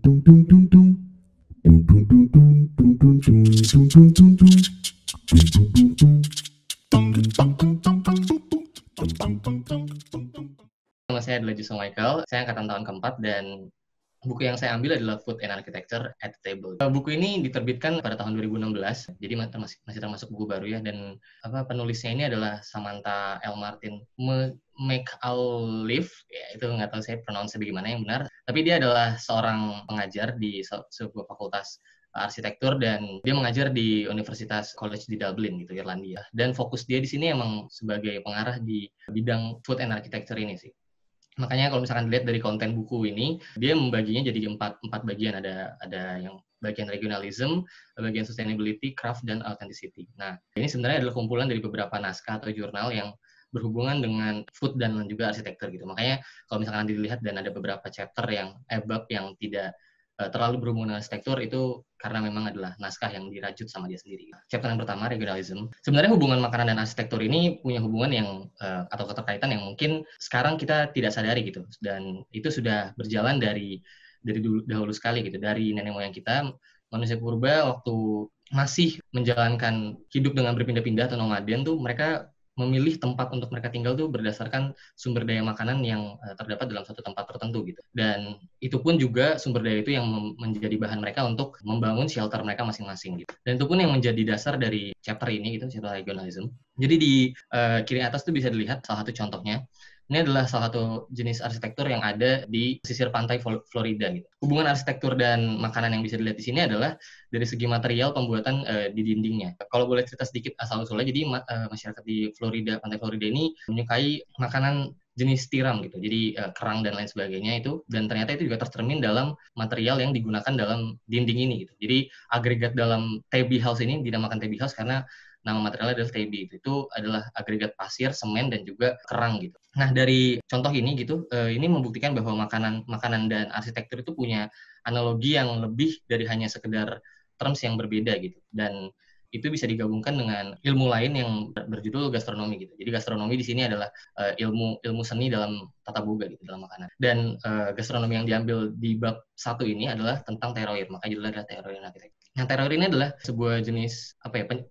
Nama saya adalah Jusuf Michael, saya angkatan tahun keempat dan buku yang saya ambil adalah Food and Architecture at the Table. Buku ini diterbitkan pada tahun 2016, jadi masih termasuk buku baru ya, dan penulisnya ini adalah Samantha L. Martin McAuliffe, ya itu nggak tahu saya pronounce bagaimana yang benar, tapi dia adalah seorang pengajar di sebuah fakultas arsitektur dan dia mengajar di Universitas College di Dublin gitu, Irlandia. Dan fokus dia di sini emang sebagai pengarah di bidang Food and Architecture ini sih. Makanya kalau misalkan dilihat dari konten buku ini, dia membaginya jadi empat bagian. Ada yang bagian regionalism, bagian sustainability, craft, dan authenticity. Nah, ini sebenarnya adalah kumpulan dari beberapa naskah atau jurnal yang berhubungan dengan food dan juga arsitektur gitu. Makanya kalau misalkan dilihat dan ada beberapa chapter bab yang tidak terlalu berhubungan dengan arsitektur itu karena memang adalah naskah yang dirajut sama dia sendiri. Chapter yang pertama, regionalism. Sebenarnya hubungan makanan dan arsitektur ini punya hubungan yang atau keterkaitan yang mungkin sekarang kita tidak sadari gitu. Dan itu sudah berjalan dari dahulu sekali gitu. Dari nenek moyang kita, manusia purba waktu masih menjalankan hidup dengan berpindah-pindah atau nomaden tuh mereka memilih tempat untuk mereka tinggal tuh berdasarkan sumber daya makanan yang terdapat dalam suatu tempat tertentu gitu. Dan itu pun juga sumber daya itu yang menjadi bahan mereka untuk membangun shelter mereka masing-masing gitu. Dan itu pun yang menjadi dasar dari chapter ini gitu, chapter regionalism. Jadi di kiri atas tuh bisa dilihat salah satu contohnya. Ini adalah salah satu jenis arsitektur yang ada di pesisir pantai Florida gitu. Hubungan arsitektur dan makanan yang bisa dilihat di sini adalah dari segi material pembuatan di dindingnya. Kalau boleh cerita sedikit asal-usulnya, jadi masyarakat di Florida, pantai Florida ini menyukai makanan jenis tiram gitu, jadi kerang dan lain sebagainya itu, dan ternyata itu juga tercermin dalam material yang digunakan dalam dinding ini gitu. Jadi agregat dalam Tebby House ini dinamakan Tebby House karena nama materialnya adalah Tebby. Itu adalah agregat pasir, semen, dan juga kerang gitu. Nah, dari contoh ini gitu, ini membuktikan bahwa makanan dan arsitektur itu punya analogi yang lebih dari hanya sekedar terms yang berbeda gitu. Dan itu bisa digabungkan dengan ilmu lain yang berjudul gastronomi gitu. Jadi gastronomi di sini adalah ilmu seni dalam tata boga gitu, dalam makanan. Dan gastronomi yang diambil di bab 1 ini adalah tentang terroir, maka judulnya adalah terroir dan arsitektur. Nah, terroir ini adalah sebuah jenis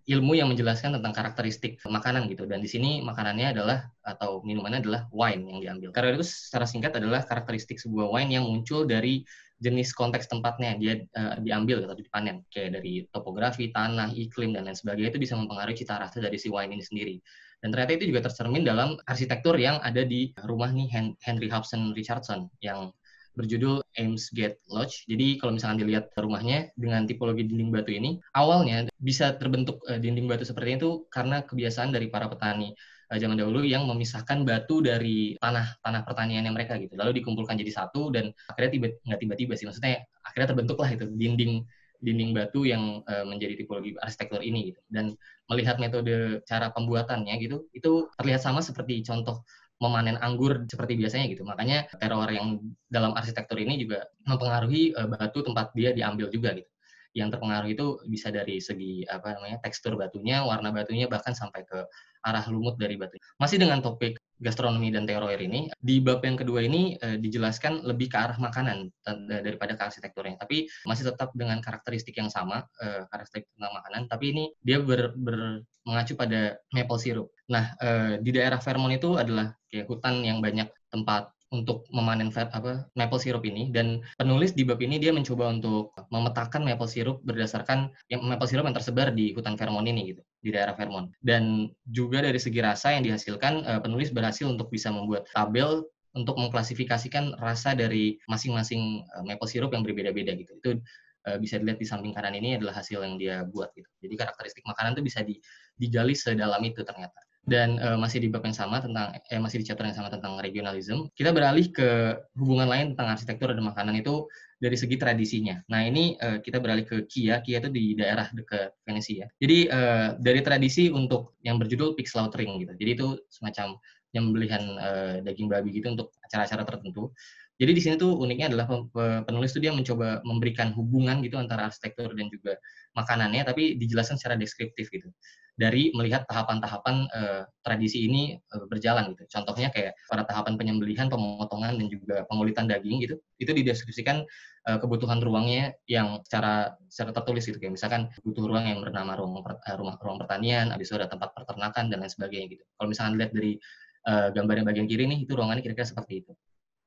ilmu yang menjelaskan tentang karakteristik makanan gitu. Dan di sini makanannya adalah atau minumannya adalah wine yang diambil. Terroir itu secara singkat adalah karakteristik sebuah wine yang muncul dari jenis konteks tempatnya dia diambil atau dipanen, kayak dari topografi, tanah, iklim, dan lain sebagainya. Itu bisa mempengaruhi cita rasa dari si wine ini sendiri. Dan ternyata itu juga tercermin dalam arsitektur yang ada di rumah nih Henry Hobson Richardson yang berjudul Amesgate Lodge. Jadi kalau misalkan dilihat rumahnya dengan tipologi dinding batu ini, awalnya bisa terbentuk dinding batu seperti itu karena kebiasaan dari para petani zaman dahulu yang memisahkan batu dari tanah pertaniannya mereka gitu. Lalu dikumpulkan jadi satu dan akhirnya nggak tiba-tiba sih, maksudnya akhirnya terbentuklah itu dinding batu yang menjadi tipologi arsitektur ini gitu. Dan melihat metode cara pembuatannya gitu, itu terlihat sama seperti contoh memanen anggur seperti biasanya gitu. Makanya terroir yang dalam arsitektur ini juga mempengaruhi batu tempat dia diambil juga gitu. Yang terpengaruh itu bisa dari segi tekstur batunya, warna batunya, bahkan sampai ke arah lumut dari batu. Masih dengan topik gastronomi dan terroir ini, di bab yang kedua ini dijelaskan lebih ke arah makanan daripada ke arsitekturnya. Tapi masih tetap dengan karakteristik yang sama, karakteristik tentang makanan, tapi ini dia mengacu pada maple syrup. Nah, di daerah Vermont itu adalah kayak hutan yang banyak tempat untuk memanen maple syrup ini, dan penulis di bab ini dia mencoba untuk memetakan maple syrup berdasarkan maple syrup yang tersebar di hutan Vermont ini gitu, di daerah Vermont. Dan juga dari segi rasa yang dihasilkan, penulis berhasil untuk bisa membuat tabel untuk mengklasifikasikan rasa dari masing-masing maple syrup yang berbeda-beda gitu. Itu bisa dilihat di samping kanan ini adalah hasil yang dia buat gitu. Jadi karakteristik makanan itu bisa digali sedalam itu ternyata. Dan masih di bab yang sama masih di chapter yang sama tentang regionalism, kita beralih ke hubungan lain tentang arsitektur dan makanan itu dari segi tradisinya. Nah, ini kita beralih ke Kia itu di daerah dekat Venesia. Jadi dari tradisi untuk yang berjudul pig slaughtering gitu. Jadi itu semacam penyembelihan daging babi gitu untuk acara-acara tertentu. Jadi di sini tuh uniknya adalah penulis tuh dia mencoba memberikan hubungan gitu antara arsitektur dan juga makanannya, tapi dijelaskan secara deskriptif gitu. Dari melihat tahapan-tahapan tradisi ini berjalan gitu. Contohnya kayak pada tahapan penyembelihan, pemotongan dan juga pengulitan daging gitu, itu dideskripsikan kebutuhan ruangnya yang secara tertulis gitu. Kayak misalkan butuh ruang yang bernama ruang pertanian, habis itu ada tempat peternakan dan lain sebagainya gitu. Kalau misalkan lihat dari gambar yang bagian kiri nih, itu ruangannya kira-kira seperti itu.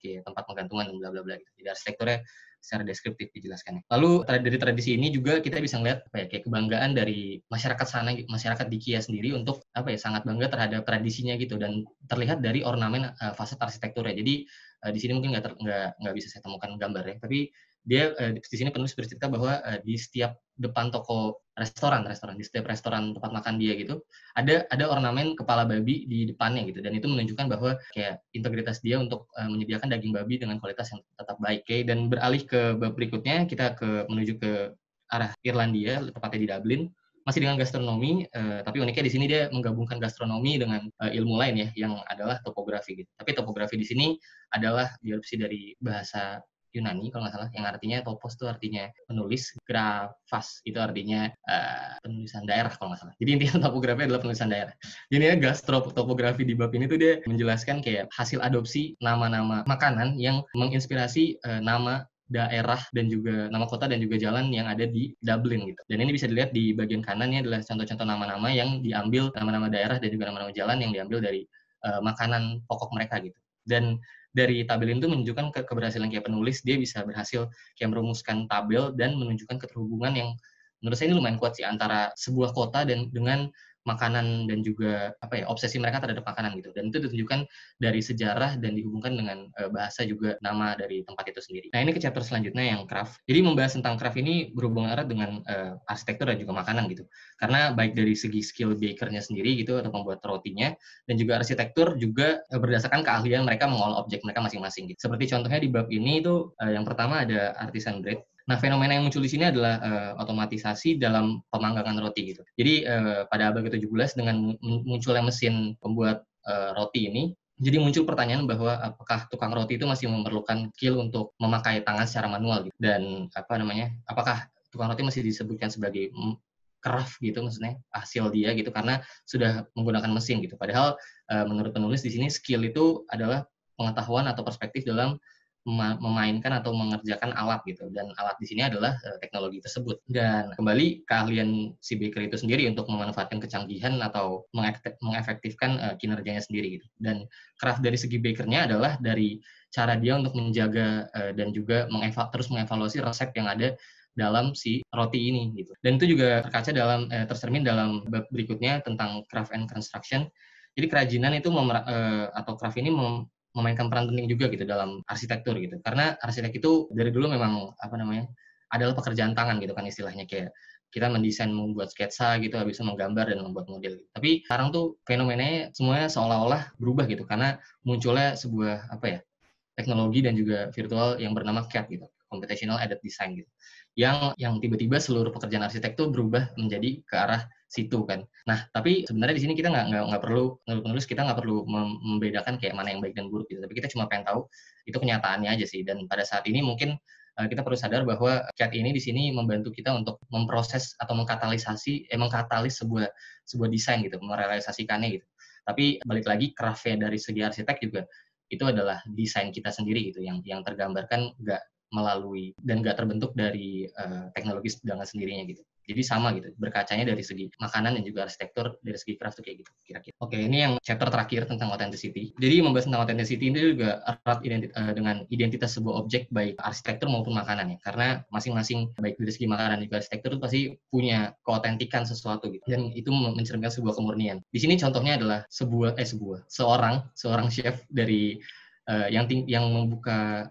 Oke, tempat penggantungan dan bla bla bla gitu. Jadi arsitekturnya secara deskriptif dijelaskannya. Lalu dari tradisi ini juga kita bisa ngeliat apa ya, kayak kebanggaan dari masyarakat sana, masyarakat di Kia sendiri untuk apa ya, sangat bangga terhadap tradisinya gitu, dan terlihat dari ornamen fasad arsitekturnya. Jadi di sini mungkin nggak bisa saya temukan gambar ya, tapi dia di sini penulis bercerita bahwa di setiap depan toko restoran, di setiap restoran tempat makan dia gitu, ada ornamen kepala babi di depannya gitu, dan itu menunjukkan bahwa kayak integritas dia untuk menyediakan daging babi dengan kualitas yang tetap baik. Oke, dan beralih ke bab berikutnya, kita menuju ke arah Irlandia, tepatnya di Dublin. Masih dengan gastronomi, tapi uniknya di sini dia menggabungkan gastronomi dengan ilmu lain ya, yang adalah topografi gitu. Tapi topografi di sini adalah diadopsi dari bahasa Yunani kalau nggak salah, yang artinya topos itu artinya penulis, grafas itu artinya penulisan daerah kalau nggak salah. Jadi intinya topografi adalah penulisan daerah. Jadi ya topografi di bab ini tuh dia menjelaskan kayak hasil adopsi nama-nama makanan yang menginspirasi nama daerah dan juga nama kota dan juga jalan yang ada di Dublin gitu. Dan ini bisa dilihat di bagian kanannya adalah contoh-contoh nama-nama yang diambil, nama-nama daerah dan juga nama-nama jalan yang diambil dari makanan pokok mereka gitu. Dan dari tabel itu menunjukkan keberhasilan kayak penulis, dia bisa berhasil kayak merumuskan tabel dan menunjukkan keterhubungan yang menurut saya ini lumayan kuat sih antara sebuah kota dan dengan makanan dan juga apa ya, obsesi mereka terhadap makanan gitu. Dan itu ditunjukkan dari sejarah dan dihubungkan dengan bahasa juga nama dari tempat itu sendiri. Nah, ini ke chapter selanjutnya yang craft. Jadi membahas tentang craft ini berhubungan erat dengan arsitektur dan juga makanan gitu. Karena baik dari segi skill bakernya sendiri gitu atau pembuat rotinya, dan juga arsitektur juga berdasarkan keahlian mereka mengolah objek mereka masing-masing gitu. Seperti contohnya di bab ini itu yang pertama ada artisan bread. Nah, fenomena yang muncul di sini adalah otomatisasi dalam pemanggangan roti gitu. Jadi pada abad ke-17 dengan munculnya mesin pembuat roti ini, jadi muncul pertanyaan bahwa apakah tukang roti itu masih memerlukan skill untuk memakai tangan secara manual gitu. Dan apakah tukang roti masih disebutkan sebagai craft gitu, maksudnya hasil dia gitu, karena sudah menggunakan mesin gitu. Padahal menurut penulis di sini skill itu adalah pengetahuan atau perspektif dalam memainkan atau mengerjakan alat gitu, dan alat di sini adalah teknologi tersebut. Dan kembali keahlian si baker itu sendiri untuk memanfaatkan kecanggihan atau mengefektifkan kinerjanya sendiri gitu. Dan craft dari segi bakernya adalah dari cara dia untuk menjaga dan juga terus mengevaluasi resep yang ada dalam si roti ini gitu. Dan itu juga tercermin dalam bab berikutnya tentang craft and construction. Jadi kerajinan itu atau craft ini memainkan peran penting juga gitu dalam arsitektur gitu. Karena arsitek itu dari dulu memang adalah pekerjaan tangan gitu kan istilahnya, kayak kita mendesain, membuat sketsa gitu, habis itu menggambar dan membuat model gitu. Tapi sekarang tuh fenomenanya semuanya seolah-olah berubah gitu karena munculnya sebuah teknologi dan juga virtual yang bernama CAD gitu, Computational Aided Design gitu. Yang tiba-tiba seluruh pekerjaan arsitek tuh berubah menjadi ke arah situ kan. Nah, tapi sebenarnya di sini kita nggak perlu, menurut penulis kita nggak perlu membedakan kayak mana yang baik dan buruk gitu. Tapi kita cuma pengen tahu itu kenyataannya aja sih. Dan pada saat ini mungkin kita perlu sadar bahwa CAD ini di sini membantu kita untuk memproses atau mengkatalis sebuah desain gitu, merealisasikannya gitu. Tapi balik lagi craft-nya dari segi arsitek juga itu adalah desain kita sendiri gitu, yang tergambarkan nggak melalui dan nggak terbentuk dari teknologi dengan sendirinya gitu. Jadi sama gitu, berkacanya dari segi makanan dan juga arsitektur, dari segi craft tuh kayak gitu kira-kira. Oke, ini yang chapter terakhir tentang authenticity. Jadi membahas tentang authenticity ini juga erat dengan identitas sebuah objek baik arsitektur maupun makanan ya. Karena masing-masing baik dari segi makanan dan juga arsitektur itu pasti punya keautentikan sesuatu gitu. Dan itu mencerminkan sebuah kemurnian. Di sini contohnya adalah seorang chef dari yang membuka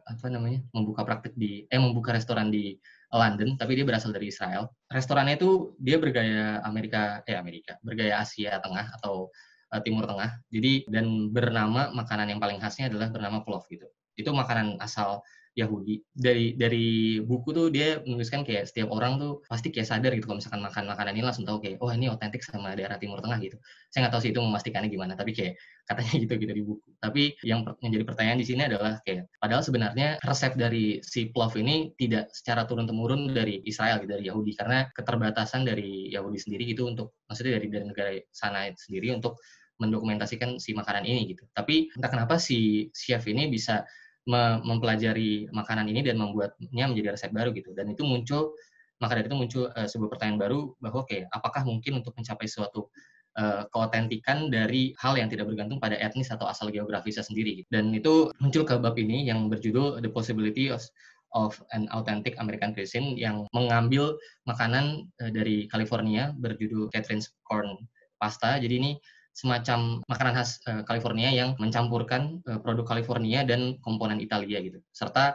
restoran di London, tapi dia berasal dari Israel. Restorannya itu dia bergaya Asia Tengah atau Timur Tengah. Jadi dan makanan yang paling khasnya adalah bernama plov gitu. Itu makanan asal Yahudi. Dari buku tuh dia menuliskan kayak setiap orang tuh pasti kayak sadar gitu kalau misalkan makan makanan ini langsung tahu kayak, oh ini otentik sama daerah Timur Tengah gitu. Saya nggak tahu sih itu memastikannya gimana, tapi kayak katanya gitu gitu di buku. Tapi yang jadi pertanyaan di sini adalah kayak padahal sebenarnya resep dari si plov ini tidak secara turun temurun dari Israel gitu, dari Yahudi, karena keterbatasan dari Yahudi sendiri itu untuk maksudnya dari negara sana sendiri untuk mendokumentasikan si makanan ini gitu. Tapi entah kenapa si chef ini bisa mempelajari makanan ini dan membuatnya menjadi resep baru gitu. Dan itu muncul, maka dari itu muncul sebuah pertanyaan baru bahwa kayak apakah mungkin untuk mencapai suatu keotentikan dari hal yang tidak bergantung pada etnis atau asal geografisnya sendiri gitu. Dan itu muncul ke bab ini yang berjudul The Possibility of an Authentic American Cuisine, yang mengambil makanan dari California berjudul Catherine's Corn Pasta. Jadi ini semacam makanan khas California yang mencampurkan produk California dan komponen Italia gitu, serta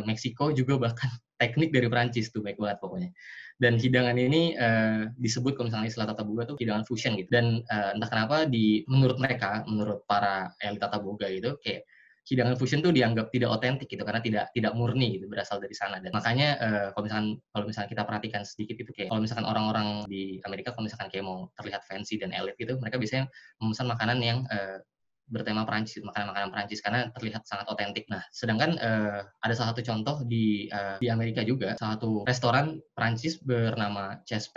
Meksiko juga, bahkan teknik dari Perancis tuh, baik banget pokoknya. Dan hidangan ini disebut kalau misalnya istilah Tata Boga tuh hidangan fusion gitu. Dan entah kenapa menurut mereka, menurut para elit Tata Boga itu kayak hidangan fusion tuh dianggap tidak otentik gitu, karena tidak murni gitu, berasal dari sana. Dan makanya kalau misalkan kita perhatikan sedikit itu kayak kalau misalkan orang-orang di Amerika kalau misalkan kayak mau terlihat fancy dan elit gitu, mereka biasanya memesan makanan yang bertema Perancis, makanan-makanan Perancis, karena terlihat sangat otentik. Nah, sedangkan ada salah satu contoh di Amerika juga, salah satu restoran Perancis bernama Chez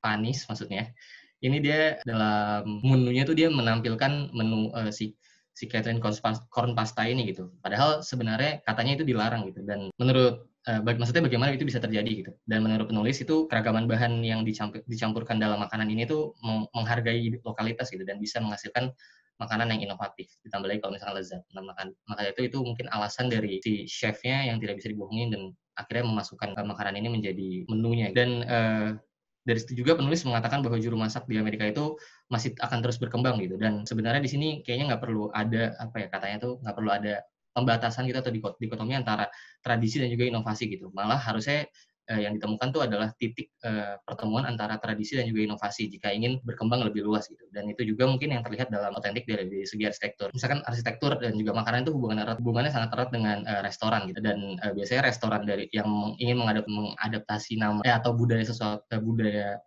Panis maksudnya. Ini dia dalam menunya tuh dia menampilkan menu si Catherine corn pasta ini gitu. Padahal sebenarnya katanya itu dilarang gitu. Dan menurut maksudnya bagaimana itu bisa terjadi gitu. Dan menurut penulis itu keragaman bahan yang dicampurkan dalam makanan ini tuh menghargai lokalitas gitu dan bisa menghasilkan makanan yang inovatif. Ditambah lagi kalau misalkan lezat. Nah, maka itu mungkin alasan dari si chefnya yang tidak bisa dibohongin dan akhirnya memasukkan makanan ini menjadi menunya. Dan dari situ juga penulis mengatakan bahwa juru masak di Amerika itu masih akan terus berkembang gitu. Dan sebenarnya di sini kayaknya nggak perlu ada katanya tuh nggak perlu ada pembatasan gitu atau dikotomi antara tradisi dan juga inovasi gitu. Malah harusnya yang ditemukan tuh adalah titik pertemuan antara tradisi dan juga inovasi jika ingin berkembang lebih luas gitu. Dan itu juga mungkin yang terlihat dalam otentik dari segi arsitektur. Misalkan arsitektur dan juga makanan itu hubungannya sangat erat dengan restoran gitu. Dan biasanya restoran dari yang ingin mengadaptasi nama atau budaya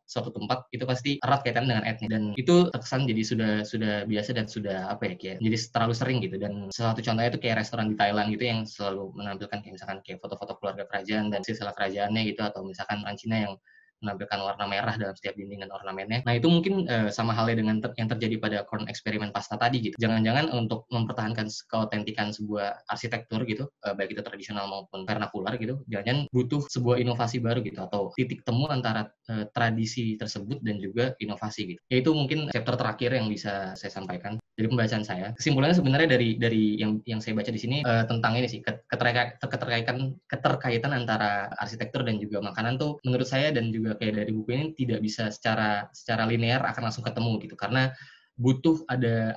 suatu tempat itu pasti erat kaitan dengan etnis, dan itu terkesan jadi sudah biasa dan sudah kayak jadi terlalu sering gitu. Dan salah satu contohnya itu kayak restoran di Thailand gitu yang selalu menampilkan kayak misalkan kayak foto-foto keluarga kerajaan dan silsilah kerajaannya gitu, atau misalkan orang Cina yang menampilkan warna merah dalam setiap dinding dan ornamennya. Nah, itu mungkin sama halnya dengan yang terjadi pada corn eksperimen pasta tadi gitu. Jangan-jangan untuk mempertahankan keautentikan sebuah arsitektur gitu, baik itu tradisional maupun vernakular gitu, jangan butuh sebuah inovasi baru gitu, atau titik temu antara tradisi tersebut dan juga inovasi gitu. Yaitu mungkin chapter terakhir yang bisa saya sampaikan dari pembacaan saya. Kesimpulannya sebenarnya dari yang saya baca di sini tentang ini sih, keterkaitan antara arsitektur dan juga makanan tuh menurut saya dan juga kayak dari buku ini tidak bisa secara linear akan langsung ketemu gitu, karena butuh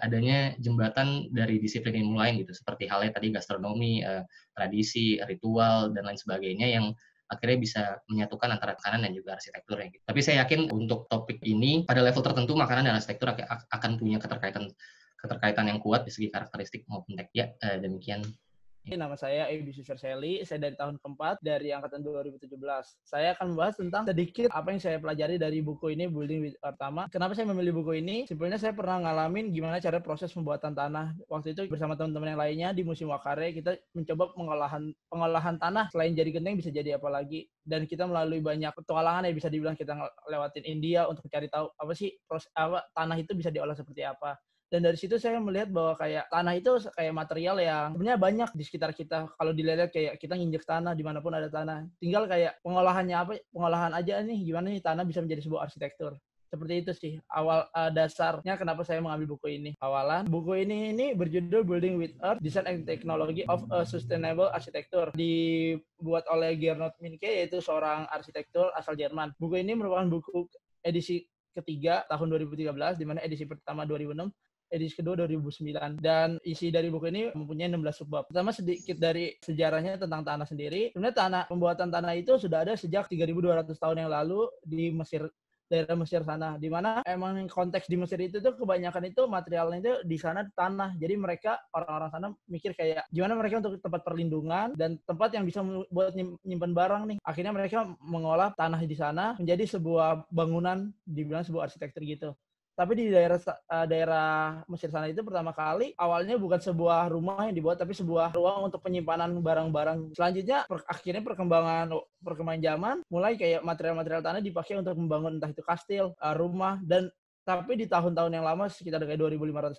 adanya jembatan dari disiplin ilmu lain gitu, seperti halnya tadi gastronomi, tradisi, ritual dan lain sebagainya yang akhirnya bisa menyatukan antara makanan dan juga arsitekturnya gitu. Tapi saya yakin untuk topik ini pada level tertentu makanan dan arsitektur akan punya keterkaitan yang kuat di segi karakteristik maupun teknik. Ya, demikian. Nama saya Ebi Suserseli, saya dari tahun keempat dari angkatan 2017. Saya akan membahas tentang sedikit apa yang saya pelajari dari buku ini, Building with Earth. Pertama, kenapa saya memilih buku ini? Simpelnya saya pernah ngalamin gimana cara proses pembuatan tanah. Waktu itu bersama teman-teman yang lainnya di musim Wakare, kita mencoba pengolahan tanah. Selain jadi genteng bisa jadi apa lagi. Dan kita melalui banyak petualangan yang bisa dibilang kita lewatin India untuk mencari tahu apa sih tanah itu bisa diolah seperti apa. Dan dari situ saya melihat bahwa kayak tanah itu kayak material yang sebenarnya banyak di sekitar kita. Kalau dilihat kayak kita nginjek tanah dimanapun ada tanah. Tinggal kayak pengolahan aja nih gimana nih tanah bisa menjadi sebuah arsitektur. Seperti itu sih awal dasarnya kenapa saya mengambil buku ini. Awalan buku ini berjudul Building with Earth: Design and Technology of a Sustainable Architecture, dibuat oleh Gernot Meinke, yaitu seorang arsitektur asal Jerman. Buku ini merupakan buku edisi ketiga tahun 2013, di mana edisi pertama 2006, edisi kedua 2009, dan isi dari buku ini mempunyai 16 subbab. Pertama, sedikit dari sejarahnya tentang tanah sendiri. Sebenarnya pembuatan tanah itu sudah ada sejak 3.200 tahun yang lalu di Mesir daerah Mesir sana, di mana emang konteks di Mesir itu tuh kebanyakan itu materialnya itu di sana tanah. Jadi mereka orang-orang sana mikir kayak gimana mereka untuk tempat perlindungan dan tempat yang bisa buat nyimpan barang nih. Akhirnya mereka mengolah tanah di sana menjadi sebuah bangunan, dibilang sebuah arsitektur gitu. Tapi di daerah Mesir sana itu pertama kali awalnya bukan sebuah rumah yang dibuat, tapi sebuah ruang untuk penyimpanan barang-barang. Selanjutnya akhirnya perkembangan zaman mulai kayak material-material tanah dipakai untuk membangun entah itu kastil, rumah, dan tapi di tahun-tahun yang lama sekitar kayak 2500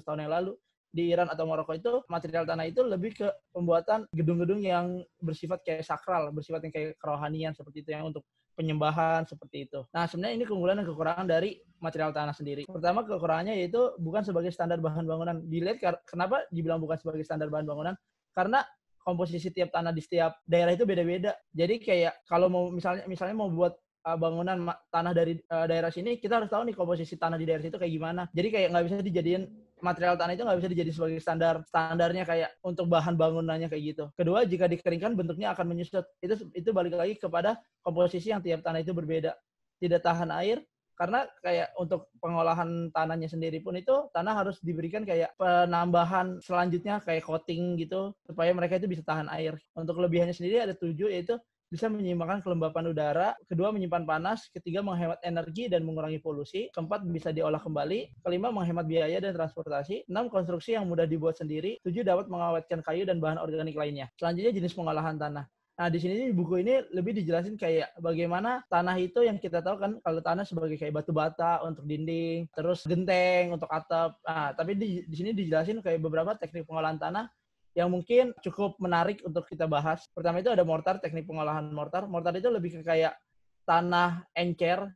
tahun yang lalu di Iran atau Maroko itu material tanah itu lebih ke pembuatan gedung-gedung yang bersifat kayak sakral, bersifat yang kayak kerohanian seperti itu, yang untuk penyembahan seperti itu. Nah, sebenarnya ini keunggulan dan kekurangan dari material tanah sendiri. Pertama, kekurangannya yaitu bukan sebagai standar bahan bangunan. Dilihat kenapa dibilang bukan sebagai standar bahan bangunan? Karena komposisi tiap tanah di setiap daerah itu beda-beda. Jadi kayak kalau mau misalnya mau buat bangunan tanah dari daerah sini, kita harus tahu nih komposisi tanah di daerah situ kayak gimana. Jadi kayak nggak bisa dijadiin material tanah itu nggak bisa dijadi sebagai standarnya kayak untuk bahan bangunannya kayak gitu. Kedua, jika dikeringkan bentuknya akan menyusut. Itu balik lagi kepada komposisi yang tiap tanah itu berbeda. Tidak tahan air, karena kayak untuk pengolahan tanahnya sendiri pun itu tanah harus diberikan kayak penambahan selanjutnya kayak coating gitu supaya mereka itu bisa tahan air. Untuk kelebihannya sendiri ada 7, yaitu bisa menyeimbangkan kelembapan udara, kedua menyimpan panas, ketiga menghemat energi dan mengurangi polusi, keempat bisa diolah kembali, kelima menghemat biaya dan transportasi, enam konstruksi yang mudah dibuat sendiri, tujuh dapat mengawetkan kayu dan bahan organik lainnya. Selanjutnya jenis pengolahan tanah. Nah, di sini di buku ini lebih dijelasin kayak bagaimana tanah itu yang kita tahu kan kalau tanah sebagai kayak batu bata untuk dinding, terus genteng untuk atap. Nah, tapi di sini dijelasin kayak beberapa teknik pengolahan tanah yang mungkin cukup menarik untuk kita bahas. Pertama itu ada mortar, teknik pengolahan mortar. Mortar itu lebih ke kayak tanah encer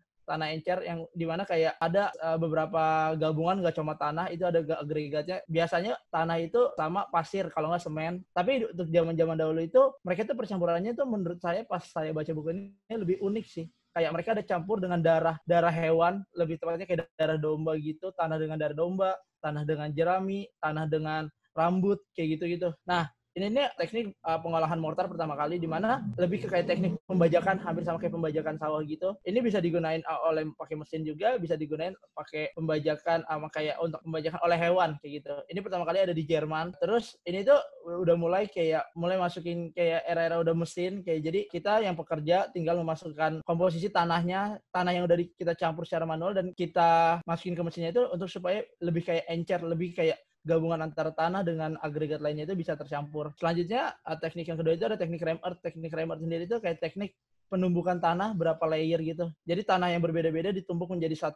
yang dimana kayak ada beberapa gabungan nggak cuma tanah, itu ada agregatnya. Biasanya tanah itu sama pasir kalau nggak semen. Tapi untuk zaman dahulu itu mereka tuh percampurannya tuh menurut saya pas saya baca buku ini lebih unik sih. Kayak mereka ada campur dengan darah hewan, lebih tepatnya kayak darah domba gitu, tanah dengan darah domba, tanah dengan jerami, tanah dengan rambut, kayak gitu-gitu. Nah, ini teknik pengolahan mortar pertama kali, di mana lebih ke kayak teknik pembajakan, hampir sama kayak pembajakan sawah gitu. Ini bisa digunain oleh pakai mesin juga, bisa digunain pakai pembajakan kayak untuk pembajakan oleh hewan kayak gitu. Ini pertama kali ada di Jerman. Terus ini tuh udah mulai masukin kayak era-era udah mesin, kayak jadi kita yang pekerja tinggal memasukkan komposisi tanah yang udah kita campur secara manual dan kita masukin ke mesinnya itu untuk supaya lebih kayak encer, lebih kayak gabungan antara tanah dengan agregat lainnya itu bisa tercampur. Selanjutnya, teknik yang kedua itu ada teknik ram earth. Teknik ram earth sendiri itu kayak teknik penumbukan tanah berapa layer gitu. Jadi tanah yang berbeda-beda ditumbuk menjadi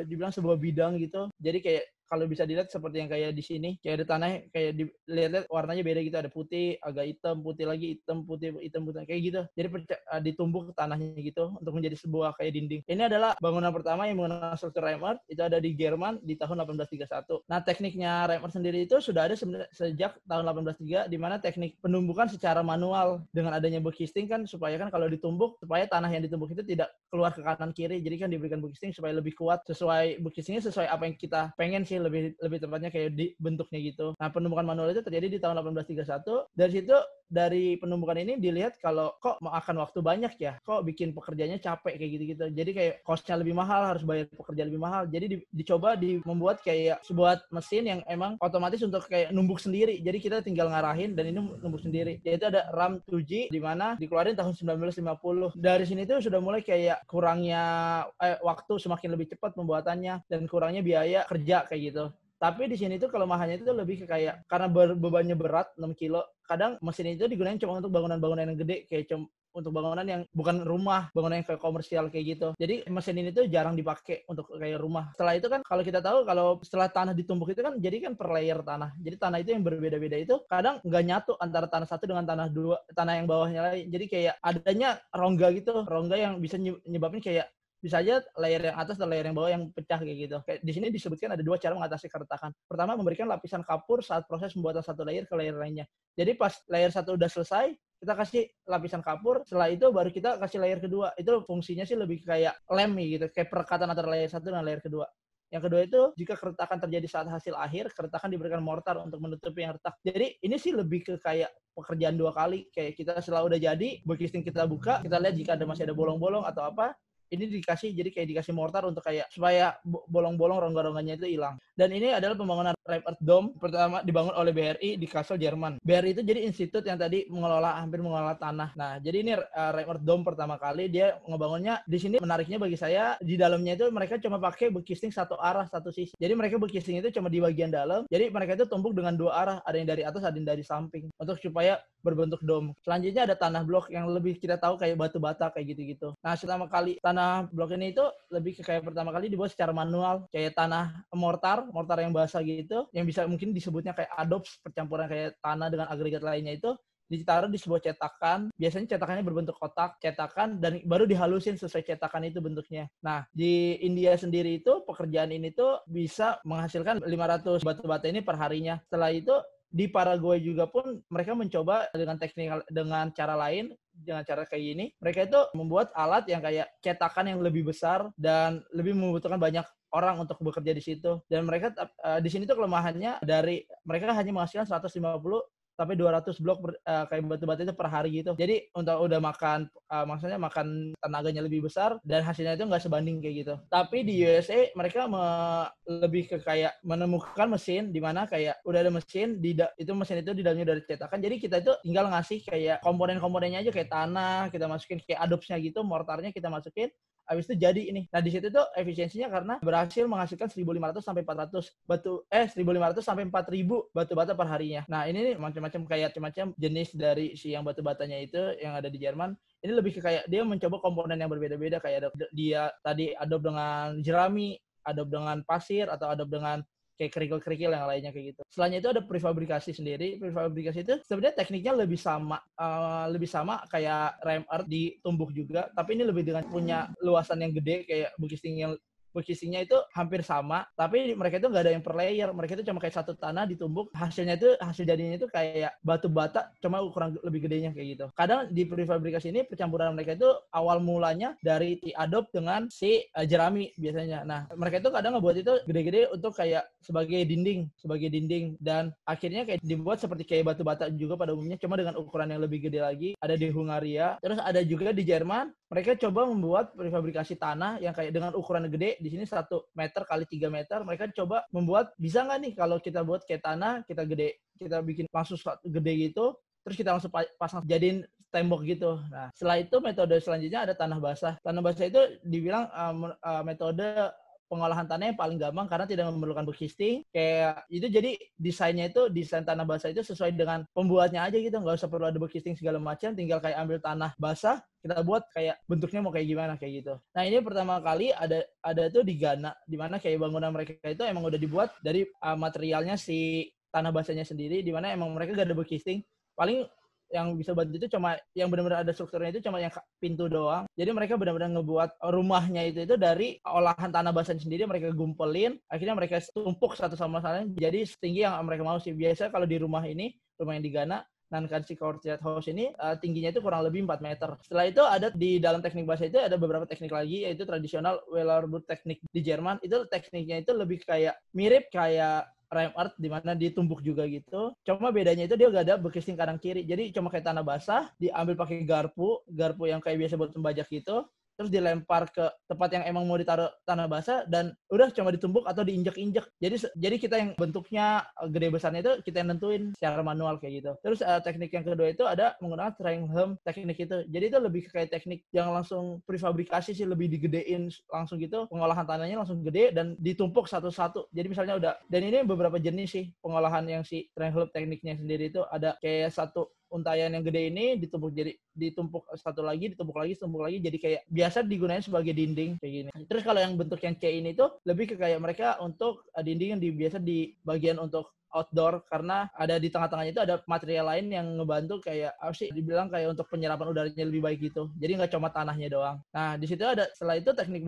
dibilang sebuah bidang gitu. Jadi kayak kalau bisa dilihat seperti yang kayak di sini, kayak ada tanah kayak dilihat warnanya beda gitu, ada putih, agak hitam, putih lagi, hitam, putih, kayak gitu. Jadi ditumbuk tanahnya gitu untuk menjadi sebuah kayak dinding. Ini adalah bangunan pertama yang menggunakan struktur ram earth, itu ada di Jerman di tahun 1831. Nah, tekniknya ram earth sendiri itu sudah ada sejak tahun 1803, di mana teknik penumbukan secara manual dengan adanya bookisting kan, supaya kan kalau ditumbuk, supaya tanah yang ditumbuk itu tidak keluar ke kanan kiri. Jadi kan diberikan bookisting supaya lebih kuat, bookistingnya sesuai apa yang kita pengen sih, lebih tepatnya kayak di bentuknya gitu. Nah, penumbukan manual itu terjadi di tahun 1831. Dari penumbukan ini dilihat kalau kok akan waktu banyak ya, kok bikin pekerjanya capek kayak gitu-gitu. Jadi kayak cost-nya lebih mahal, harus bayar pekerja lebih mahal. Jadi dicoba membuat kayak sebuah mesin yang emang otomatis untuk kayak numbuk sendiri. Jadi kita tinggal ngarahin dan ini numbuk sendiri. Yaitu ada RAM 2G di mana dikeluarin tahun 1950. Dari sini tuh sudah mulai kayak kurangnya waktu, semakin lebih cepat pembuatannya dan kurangnya biaya kerja kayak gitu. Tapi di sini tuh kelemahannya itu lebih ke kayak karena bebannya berat 6 kilo. Kadang mesin itu digunakan cuma untuk bangunan-bangunan yang gede, kayak untuk bangunan yang bukan rumah, bangunan yang kayak komersial kayak gitu. Jadi mesin ini tuh jarang dipakai untuk kayak rumah. Setelah itu kan kalau kita tahu kalau setelah tanah ditumbuk itu kan jadi kan per layer tanah. Jadi tanah itu yang berbeda-beda itu kadang nggak nyatu antara tanah satu dengan tanah yang bawahnya lain. Jadi kayak adanya rongga gitu, rongga yang bisa nyebabin kayak bisa aja layer yang atas dan layer yang bawah yang pecah kayak gitu. Kayak di sini disebutkan ada 2 cara mengatasi keretakan. Pertama, memberikan lapisan kapur saat proses pembuatan satu layer ke layer lainnya. Jadi pas layer 1 udah selesai, kita kasih lapisan kapur, setelah itu baru kita kasih layer kedua. Itu fungsinya sih lebih kayak lem gitu, kayak perekatan antara layer 1 dan layer kedua. Yang kedua itu, jika keretakan terjadi saat hasil akhir, keretakan diberikan mortar untuk menutupi yang retak. Jadi ini sih lebih ke kayak pekerjaan 2 kali. Kayak kita setelah udah jadi, bookisting kita buka, kita lihat jika masih ada bolong-bolong atau apa, ini jadi kayak dikasih mortar untuk kayak supaya bolong-bolong rongga-rongganya itu hilang. Dan ini adalah pembangunan Ramp Earth Dome pertama dibangun oleh BRI di Kassel, Jerman. BRI itu jadi institut yang tadi hampir mengelola tanah. Nah, jadi ini Ramp Earth Dome pertama kali dia ngebangunnya di sini. Menariknya bagi saya di dalamnya itu mereka cuma pakai bekisting satu arah satu sisi. Jadi mereka bekisting itu cuma di bagian dalam. Jadi mereka itu tumpuk dengan dua arah, ada yang dari atas, ada yang dari samping untuk supaya berbentuk dome. Selanjutnya ada tanah blok yang lebih kita tahu kayak batu bata kayak gitu-gitu. Nah, pertama kali tanah blok ini itu lebih ke kayak pertama kali dibuat secara manual, kayak tanah mortar yang basah gitu, yang bisa mungkin disebutnya kayak adobs, percampuran kayak tanah dengan agregat lainnya itu ditaruh di sebuah cetakan. Biasanya cetakannya berbentuk kotak, cetakan, dan baru dihalusin sesuai cetakan itu bentuknya. Nah, di India sendiri itu pekerjaan ini tuh bisa menghasilkan 500 batu bata ini per harinya. Setelah itu di Paraguay juga pun mereka mencoba dengan cara lain, dengan cara kayak gini. Mereka itu membuat alat yang kayak cetakan yang lebih besar dan lebih membutuhkan banyak orang untuk bekerja di situ. Dan mereka di sini tuh kelemahannya dari mereka hanya menghasilkan 150 sampai 200 blok kayak batu-bata itu per hari gitu. Jadi untuk udah makan maksudnya makan tenaganya lebih besar dan hasilnya itu nggak sebanding kayak gitu. Tapi di USA mereka lebih ke kayak menemukan mesin di mana kayak udah ada mesin itu mesin itu di dalamnya dari cetakan. Jadi kita itu tinggal ngasih kayak komponen-komponennya aja kayak tanah, kita masukin kayak adobsnya gitu, mortarnya kita masukin. Habis itu jadi ini. Nah, di situ tuh efisiensinya karena berhasil menghasilkan 1.500 sampai 400 1.500 sampai 4.000 batu bata per harinya. Nah, ini nih macam-macam jenis dari si yang batu batanya itu yang ada di Jerman. Ini lebih ke kayak dia mencoba komponen yang berbeda-beda, kayak dia tadi adob dengan jerami, adob dengan pasir, atau adob dengan kayak kerikil-kerikil yang lainnya kayak gitu. Selanjutnya itu ada prefabrikasi sendiri. Prefabrikasi itu sebenarnya tekniknya lebih sama kayak Ramp Earth ditumbuk juga, tapi ini lebih dengan punya luasan yang gede kayak bekistingnya itu hampir sama, tapi mereka itu nggak ada yang per layer. Mereka itu cuma kayak satu tanah ditumbuk, hasil jadinya itu kayak batu bata, cuma ukuran lebih gedenya kayak gitu. Kadang di prefabrikasi ini percampuran mereka itu awal mulanya dari adob dengan si jerami biasanya. Nah, mereka itu kadang ngebuat itu gede-gede untuk kayak sebagai dinding, dan akhirnya kayak dibuat seperti kayak batu bata juga pada umumnya, cuma dengan ukuran yang lebih gede lagi. Ada di Hungaria, terus ada juga di Jerman. Mereka coba membuat prefabrikasi tanah yang kayak dengan ukuran gede. Di sini 1 meter kali 3 meter. Mereka coba membuat, bisa nggak nih kalau kita buat kayak tanah, kita bikin langsung gede gitu, terus kita langsung pasang jadiin tembok gitu. Nah, setelah itu metode selanjutnya ada tanah basah. Tanah basah itu dibilang metode pengolahan tanah yang paling gampang karena tidak memerlukan bekisting. Kayak itu, jadi desain tanah basah itu sesuai dengan pembuatnya aja gitu, nggak usah perlu ada bekisting segala macam, tinggal kayak ambil tanah basah, kita buat kayak bentuknya mau kayak gimana kayak gitu. Nah, ini pertama kali ada tuh di Ghana, di mana kayak bangunan mereka itu emang udah dibuat dari materialnya si tanah basahnya sendiri, di mana emang mereka gak ada bekisting. Paling yang bisa bantu itu cuma yang benar-benar ada strukturnya itu cuma yang pintu doang. Jadi mereka benar-benar ngebuat rumahnya itu dari olahan tanah basahnya sendiri, mereka gumpelin, akhirnya mereka tumpuk satu sama lain jadi setinggi yang mereka mau sih. Biasa kalau di rumah yang di Ghana, non-country courtyard house ini tingginya itu kurang lebih 4 meter. Setelah itu ada di dalam teknik basah itu ada beberapa teknik lagi, yaitu tradisional Wellerbut teknik di Jerman. Itu tekniknya itu lebih kayak mirip kayak Ramp Earth, di mana ditumbuk juga gitu. Cuma bedanya itu dia gak ada bekisting kanan kiri. Jadi cuma kayak tanah basah, diambil pakai garpu yang kayak biasa buat pembajak gitu. Terus dilempar ke tempat yang emang mau ditaruh tanah basah, dan udah cuma ditumbuk atau diinjek-injek. Jadi kita yang bentuknya gede besarnya itu kita yang nentuin secara manual kayak gitu. Terus teknik yang kedua itu ada menggunakan triangle teknik itu. Jadi itu lebih kayak teknik yang langsung prefabrikasi sih, lebih digedein langsung gitu. Pengolahan tanahnya langsung gede dan ditumpuk satu-satu. Jadi misalnya udah, dan ini beberapa jenis sih pengolahan yang si triangle tekniknya sendiri itu ada kayak satu untayan yang gede ini ditumpuk satu lagi, ditumpuk lagi, jadi kayak biasa digunakan sebagai dinding kayak gini. Terus kalau yang bentuk yang C ini tuh lebih ke kayak mereka untuk dinding yang biasa di bagian untuk outdoor, karena ada di tengah-tengahnya itu ada material lain yang ngebantu kayak apa sih dibilang kayak untuk penyerapan udaranya lebih baik gitu. Jadi nggak cuma tanahnya doang. Nah, di situ ada, setelah itu teknik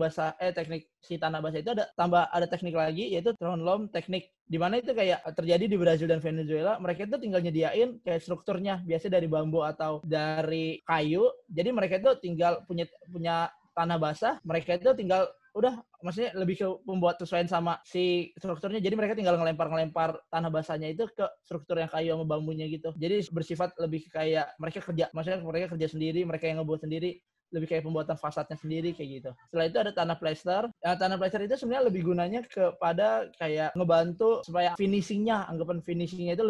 si tanah basah itu ada teknik lagi, yaitu Tronlom teknik, di mana itu kayak terjadi di Brazil dan Venezuela. Mereka itu tinggal nyediain kayak strukturnya biasa dari bambu atau dari kayu. Jadi mereka itu tinggal punya tanah basah, mereka itu tinggal udah, maksudnya lebih ke membuat sesuaian sama si strukturnya. Jadi mereka tinggal ngelempar tanah basahnya itu ke struktur yang kayu sama bambunya gitu. Jadi bersifat lebih kayak mereka kerja sendiri, mereka yang ngebuat sendiri. lebih kayak pembuatan fasadnya sendiri kayak gitu. Setelah itu ada tanah plester. Tanah plester itu sebenarnya lebih gunanya kepada kayak ngebantu supaya anggapan finishingnya itu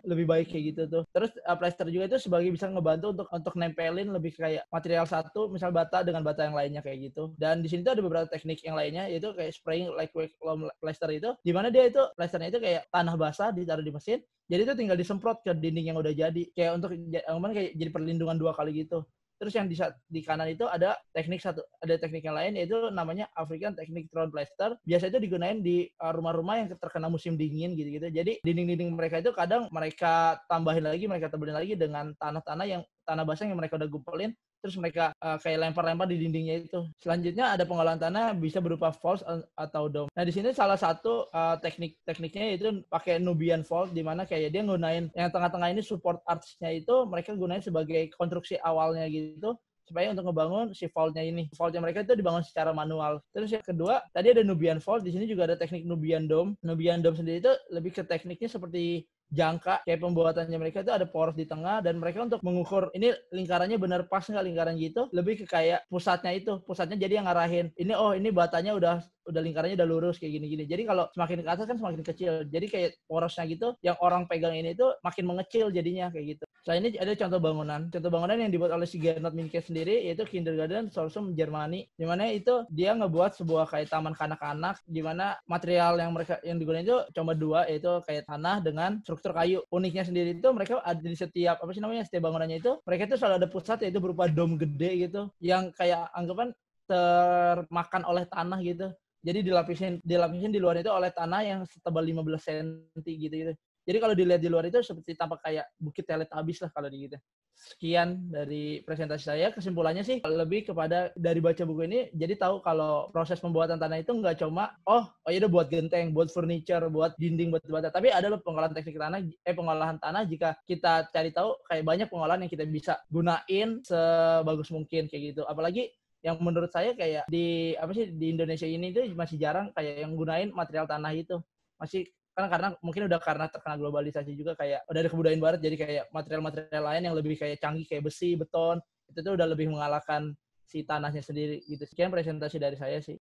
lebih baik kayak gitu tuh. Terus plester juga itu sebagai bisa ngebantu untuk nempelin lebih kayak material satu, misal bata dengan bata yang lainnya kayak gitu. Dan di sini tuh ada beberapa teknik yang lainnya, yaitu kayak spraying liquid loam plaster itu, di mana dia itu plasternya itu kayak tanah basah ditaruh di mesin. Jadi itu tinggal disemprot ke dinding yang udah jadi, kayak untuk kayak jadi perlindungan 2 kali gitu. Terus yang di kanan itu ada teknik yang lain, yaitu namanya African Technique Thrown Plaster. Biasanya itu digunain di rumah-rumah yang terkena musim dingin gitu-gitu. Jadi dinding-dinding mereka itu kadang mereka tebelin lagi dengan tanah basah yang mereka udah gumpalin, terus mereka kayak lempar-lempar di dindingnya itu. Selanjutnya ada pengolahan tanah bisa berupa falls atau dome. Nah di sini salah satu tekniknya itu pakai Nubian Vault, di mana kayak dia gunain yang tengah-tengah ini support arch-nya itu mereka gunain sebagai konstruksi awalnya gitu, supaya untuk ngebangun si vault-nya ini. Vault-nya mereka itu dibangun secara manual. Terus yang kedua, tadi ada Nubian Vault, di sini juga ada teknik Nubian Dome. Nubian Dome sendiri itu lebih ke tekniknya seperti jangka, kayak pembuatannya mereka itu ada poros di tengah, dan mereka untuk mengukur ini lingkarannya benar pas nggak lingkaran gitu, lebih ke kayak pusatnya jadi yang ngarahin ini batanya udah lingkarannya udah lurus kayak gini-gini. Jadi kalau semakin ke atas kan semakin kecil, jadi kayak porosnya gitu yang orang pegang ini tuh makin mengecil jadinya kayak gitu. Selain ini ada contoh bangunan yang dibuat oleh si Gernot Minke sendiri, yaitu Kindergarten Sorsum Germany, di mana itu dia ngebuat sebuah kayak taman kanak-kanak, di mana material yang digunakan itu cuma 2, yaitu kayak tanah dengan struktur kayu. Uniknya sendiri itu mereka ada di setiap setiap bangunannya itu mereka itu selalu ada pusat, yaitu berupa dom gede gitu yang kayak anggapan termakan oleh tanah gitu. Jadi dilapisin di luar itu oleh tanah yang setebal 15 cm gitu. Jadi kalau dilihat di luar itu seperti tampak kayak bukit Teletubbies lah kalau gitu. Sekian dari presentasi saya. Kesimpulannya sih lebih kepada dari baca buku ini, jadi tahu kalau proses pembuatan tanah itu nggak cuma ya udah buat genteng, buat furniture, buat dinding, buat bata. Tapi ada loh pengolahan tanah jika kita cari tahu kayak banyak pengolahan yang kita bisa gunain sebagus mungkin kayak gitu. Apalagi yang menurut saya kayak di Indonesia ini tuh masih jarang kayak yang gunain material tanah itu. Masih karena karena terkena globalisasi juga, kayak udah ada kebudayaan barat, jadi kayak material-material lain yang lebih kayak canggih kayak besi, beton, itu tuh udah lebih mengalahkan si tanahnya sendiri gitu. Sekian presentasi dari saya sih.